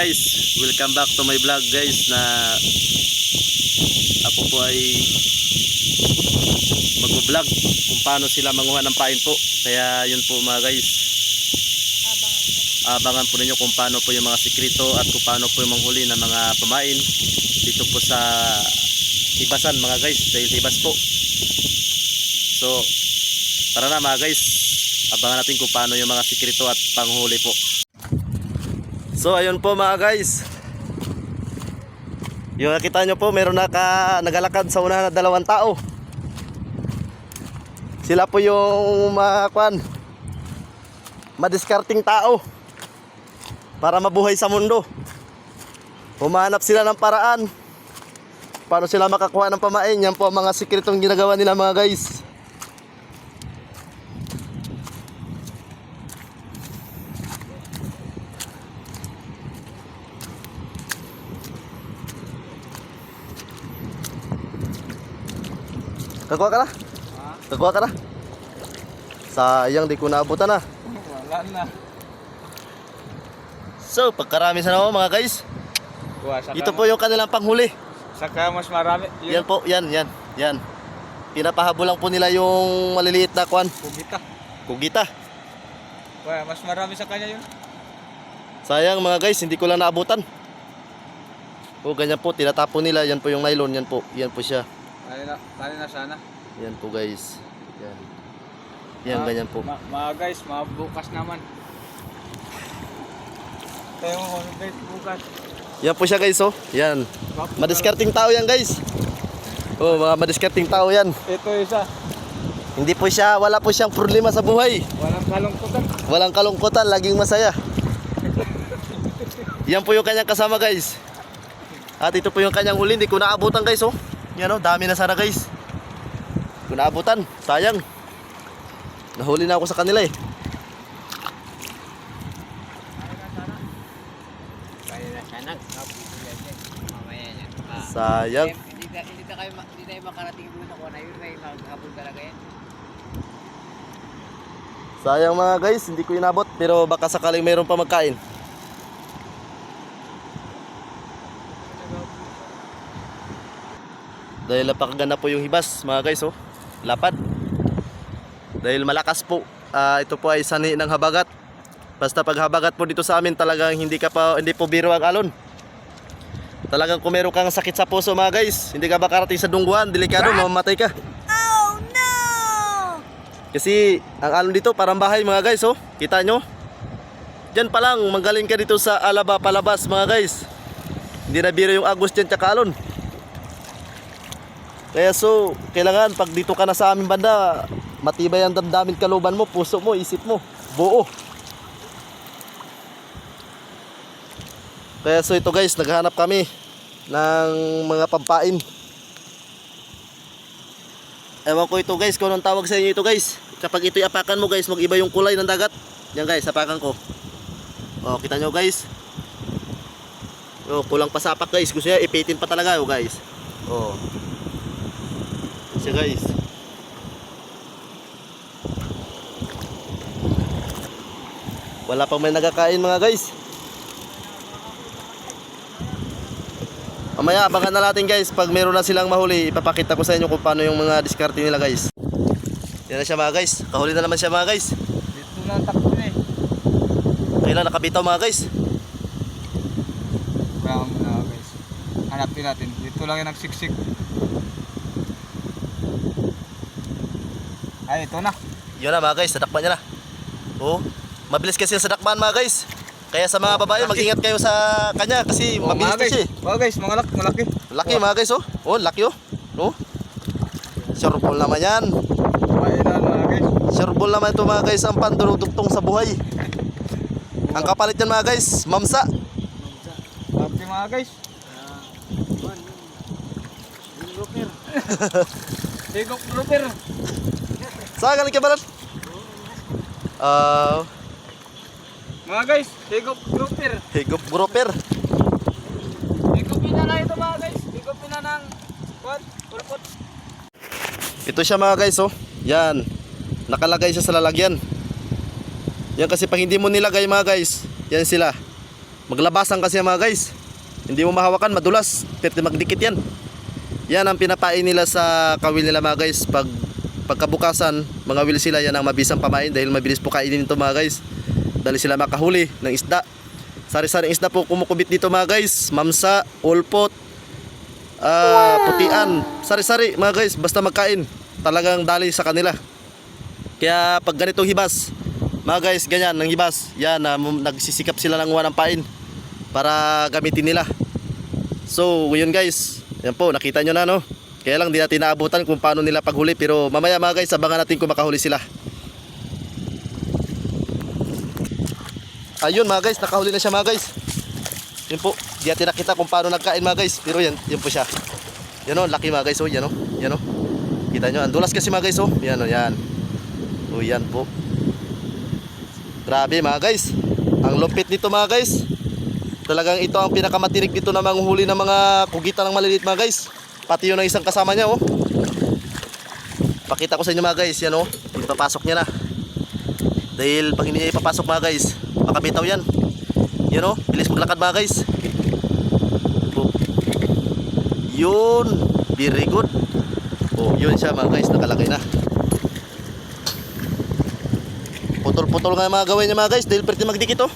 guys, welcome back to my vlog guys, na ako po ay mag-vlog kung paano sila manguha ng pain po. Kaya yun po mga guys, abangan po ninyo kung paano po yung mga sikreto at kung paano po yung manghuli ng mga pamain dito po sa Hibasan mga guys, dahil hibas po. So tara na mga guys, abangan natin kung paano yung mga sikreto at panghuli po. So ayun po mga guys, yung nakita nyo po, meron nagalakad sa unahan na dalawang tao. Sila po yung madiskarting tao para mabuhay sa mundo. Humanap sila ng paraan paano sila makakuha ng pamain. Yan po ang mga sikretong ginagawa nila mga guys. Kakuha ka na? Kakuha ka na? Sayang, di ko naabutan na. Wala na. So, pagkarami sana ako mga guys. Ito po yung kanilang panghuli. Saka mas marami. Yan po, yan. Pinapahabol lang po nila yung maliliit na kwan. Kugita. Mas marami sa kanya yun. Sayang mga guys, hindi ko lang naabutan. O ganyan po, tinatapon nila. Yan po yung nylon, yan po siya. Tali na sana. Yan po guys. Yan ganyan po. Mga guys, mabukas naman. Tayo mo guys, bukas. Yan po siya guys, oh. Yan. Madiskarting tao yan guys. Oh, mga madiskarting tao yan. Ito isa. Hindi po siya, wala po siyang problema sa buhay. Walang kalungkutan. Walang kalungkutan, laging masaya. Yan po yung kanyang kasama guys. At ito po yung kanyang huli, hindi ko naabutan guys, oh. Yan, oh, dami na sana guys. Hindi ko naabutan, sayang. Nahuli na ako sa kanila eh. Sayang. Hindi tayo makarating doon ako na yun, may maghabol talaga yan. Sayang mga guys, hindi ko inabot, pero baka sakaling mayroon pa magkain. Dahil napakaganda po yung hibas mga guys, oh. Lapad. Dahil malakas po. Ito po ay sani ng habagat. Basta pag habagat po dito sa amin, talagang hindi po biro ang alon. Talagang kung meron kang sakit sa puso mga guys, hindi ka ba karating sa dungguan, delikado, mamamatay ka. Oh no! Kasi ang alon dito parang bahay mga guys, oh. Kita nyo? Diyan pa lang, manggaling ka dito sa Alaba palabas mga guys. Hindi na biro yung agos dyan tsaka alon. Kaya so, kailangan pag dito ka na sa aming banda, matibay ang damdamin kaluban mo, puso mo, isip mo, buo. Kaya so ito guys, naghahanap kami ng mga pampain. Ewan ko ito guys, kung anong tawag sa inyo ito guys. Kapag ito'y apakan mo guys, mag-iba yung kulay ng dagat. Yan guys, apakan ko. O, kita nyo guys. O, kulang pa sa apak guys. Gusto niya, ipitin pa talaga o guys. O. Siya guys. Wala pang may nagkakain mga guys. Mamaya abangan na natin guys, pag meron na silang mahuli, ipapakita ko sa inyo kung paano yung mga diskarte nila guys. Yan na siya mga guys, kahuli na naman siya mga guys. Dito na ang takbo niya eh. Kailan nakabitaw mga guys. Brown na guys. Hanapin natin. Dito lang yung nagsiksik. Ay, ito na. Yun na mga guys, sadakpan niya na. Oh, mabilis kasi sa dakpan mga guys. Kaya sa mga babae, mag-ingat kayo sa kanya kasi mabilis na siya. Oh guys, mga malaki. Laki mga guys, oh. Oh, laki oh. Oh. Sureball naman yan. Pailan mga guys. Sureball naman ito mga guys, ang pandurugtong sa buhay. Ang kapalit yan mga guys, mamsa. Laki mga guys. Higop grouper. Saan galing ka ba lang? Mga guys, higop grouper. Higop grouper. Higopin na lang ito mga guys. Higopin na ng pulpot. Ito siya mga guys, oh. Yan. Nakalagay siya sa lalagyan. Yan kasi pag hindi mo nilagay mga guys, yan sila. Maglabasan kasi yan mga guys. Hindi mo mahawakan, madulas. Pwede magdikit yan. Yan ang pinapain nila sa kawil nila mga guys. Pagkabukasan, mga will sila, yan ang mabisang pamain dahil mabilis po kainin ito mga guys. Dali sila makahuli ng isda. Sari-saring isda po kumukubit dito mga guys. Mamsa, ulpot, putian, sari-sari mga guys, basta magkain. Talagang dali sa kanila. Kaya pag ganitong hibas, mga guys, ganyan, ng hibas, yan, nagsisikap sila ng ng pain para gamitin nila. So, yun guys, yan po, nakita nyo na no. Kaya lang di natin naabutan kung paano nila paghuli. Pero mamaya mga guys, abangan natin kung makahuli sila. Ayun mga guys, nakahuli na siya mga guys. Yun po, di natin nakita kung paano nagkain mga guys. Pero yan, yun po siya. Yan o, laki mga guys o, yan o, yan o. Kita nyo, ang dulas kasi mga guys o. Yan o, yan. O yan po. Grabe mga guys. Ang lupit nito mga guys. Talagang ito ang pinakamatinig dito na manghuli ng mga kugitan ng maliliit mga guys. Pati yun ang isang kasama niya oh. Pakita ko sa inyo mga guys. Yan oh, ipapasok niya na. Dahil pag hindi niya ipapasok mga guys, makabitaw yan. Yan oh, bilis maglakad mga guys. Oh. Yun, very good. Oh, yun siya mga guys, nakalagay na. Putol-putol nga mga gawin niya mga guys dahil pwede magdikit oh.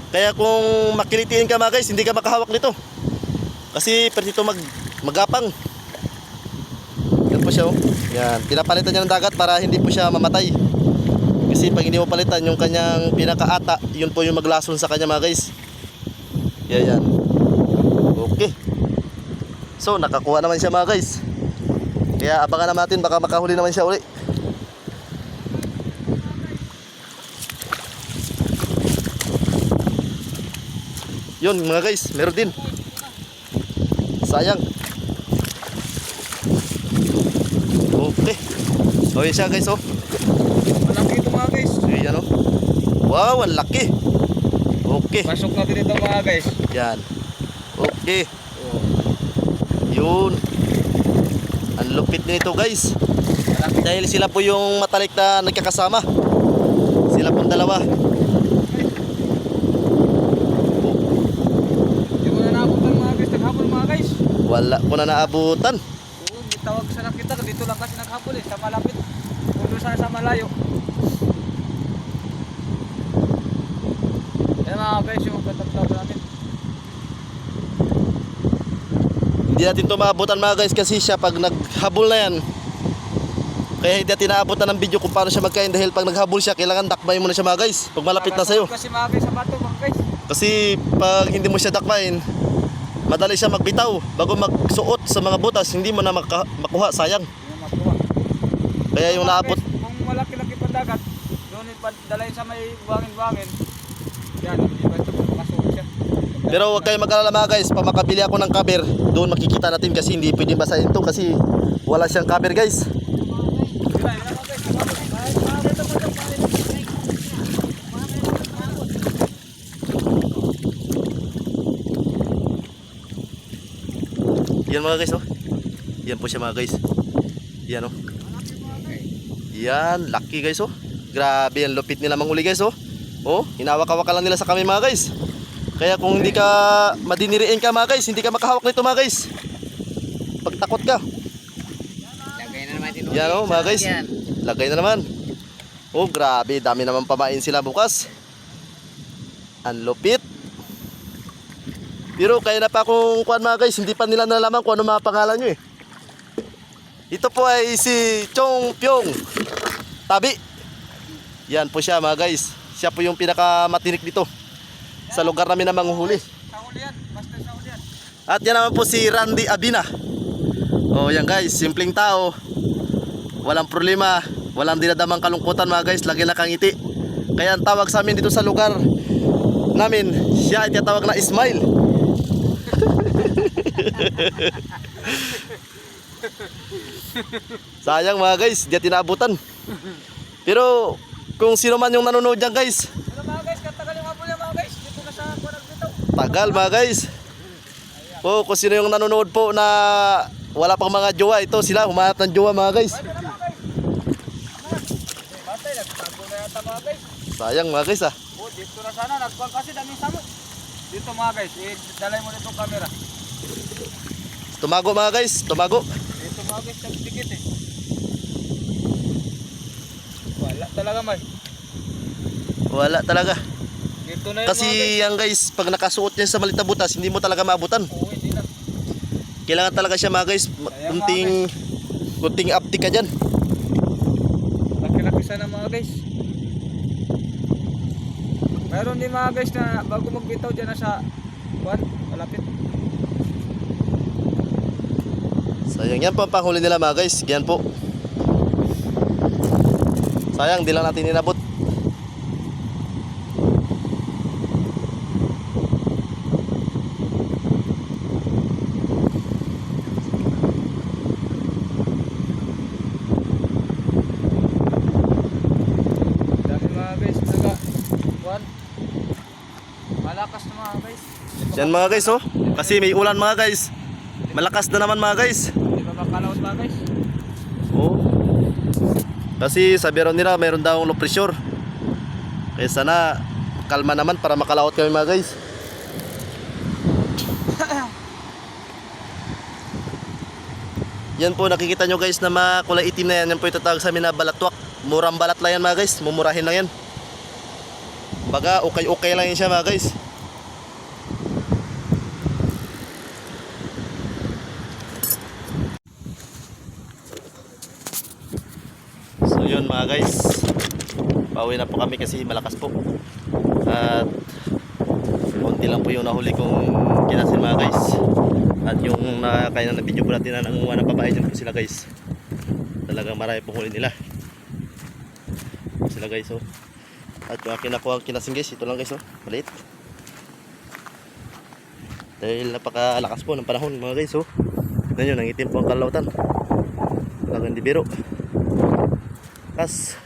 Kaya kung makilitiin ka mga guys, hindi ka makahawak nito. Kasi pwede ito magapang. Yan po siya oh. Yan, pinapalitan niya ng dagat para hindi po siya mamatay. Kasi pag hindi mo palitan yung kanyang pinakaata, yun po yung maglason sa kanya mga guys. Yan. Okay. So nakakuha naman siya mga guys. Kaya abangan naman natin, baka makahuli naman siya uli. Yun mga guys, meron din. Sayang. Okay. So yun siya guys oh. Malaki ito mga guys. Ayan oh. Wow, ang laki. Okay. Pasok natin ito mga guys. Yan. Okay. Yun. Ang lupit nito guys. Dahil sila po yung matalik na nagkakasama. Sila pong dalawa. Hindi mo na naabutan mga guys. Naghapon mga guys. Wala ko na naabutan. Oo, tawag sa nakita. Dito lang kasi naghapon eh. Sa malapit. Puno sana sa malayo. Yan mga guys, yung katagtago natin. Hindi natin ito maabutan mga guys kasi siya pag naghabol na yan. Kaya hindi natin naabutan ng video kung paano siya magkain. Dahil pag naghabol siya, kailangan dakbayin mo na siya mga guys. Pag malapit na sa'yo. Kasi mga guys sa bato mga guys. Kasi pag hindi mo siya dakbayin, madali siya magbitaw. Bago magsuot sa mga butas, hindi mo na makuha, sayang. Yung makuha. Kaya yung naabot. Kung malaki-laki pa dagat, doon dalhin sa may buhangin-buhangin. Yan, hindi ba ito makasuot siya. Pero huwag kayo mag-alala mga guys, pa makabili ako ng cover, doon makikita natin kasi hindi pwedeng basahin ito kasi wala siyang cover guys. Yan mga guys oh. Yan po siya mga guys. Yan oh. Yan, lucky guys oh. Grabe ang lupit nila manghuli guys oh. Oh, hinawak-hawak lang nila sa kami mga guys. Kaya kung hindi ka madiniriin ka mga guys, hindi ka makahawak nito mga guys. Pagtakot ka. Lagay na naman tinuli. Yan oh mga guys. Yan. Lagay na naman. Oh grabe, dami naman pamain sila bukas. Ang lupit. Pero kaya na pa akong kuhan mga guys, hindi pa nila nalaman kung ano mga pangalan nyo eh. Ito po ay si Chong Pyong Tabi. Yan po siya mga guys. Siya po yung pinakamatinik dito sa lugar namin na manghuhuli. Sa huli yan, basta sa huli yan. At yan naman po si Randy Abina. Oh yan guys, simpleng tao. Walang problema, walang dinadamang kalungkutan mga guys, lagi na kangiti. Kaya ang tawag sa amin dito sa lugar namin, siya ay tinatawag na Ismail. Sayang mga guys, di natin naabutan. Pero kung sino man yung nanonood dyan guys, Pero mga guys, katagal yung hapon yan mga guys. Dito na sa kuwanag dito. tagal mga guys. Oh, kung sino yung nanonood po na wala pang mga jowa, ito sila humanap ng jowa mga guys. Pwede na mga guys. Batay, nagtago na yata mga guys. Sayang mga guys ah. Oh, dito na sana. Nagkuhan kasi daming samot. Dito mga guys, dalay mo dito camera. Tumago mga guys, tumago. Dito mga guys, dikit eh. Wala talaga man. Wala talaga. Dito na yun mga guys. Kasi yan guys, pag nakasuot yan sa maliit na butas, hindi mo talaga maabutan. Oo, hindi na. Kailangan talaga siya mga guys, kunting aptik ka dyan. Laki-laki sana mga guys. Meron din mga guys na bago magbitaw dyan na sa buwan, malapit. Sayang yan po ang panghuli nila mga guys. Yan po. Sayang, di lang natin inabot. Dami mga guys, talaga. Buwan. Malakas na mga guys. Yan mga guys oh. Kasi may ulan mga guys. Malakas na naman mga guys. Di ba makalaot mga guys? Oh. Kasi sabi raw nila mayroon daw low pressure. Kaya sana kalma naman para makalaot kami mga guys. Yan po nakikita nyo guys na makulay itim na yan. Yan po itatawag sa amin na balatwak. Murang balat lang yan mga guys. Mumurahin lang yan. Baga okay lang yan siya mga guys. So yun mga guys, pauwi na po kami kasi malakas po. At konti lang po yung nahuli kong kinasin mga guys. At yung nakakain na video po natin na nangunguha ng babae dyan po sila guys. Talagang marami pong huli nila sila guys oh. At yung akin nakuha ang kinasin guys, ito lang guys oh, maliit. Dahil napakalakas po ng panahon mga guys oh. Tignan nyo, nangitim po ang kalautan. Talagang di biro. Kas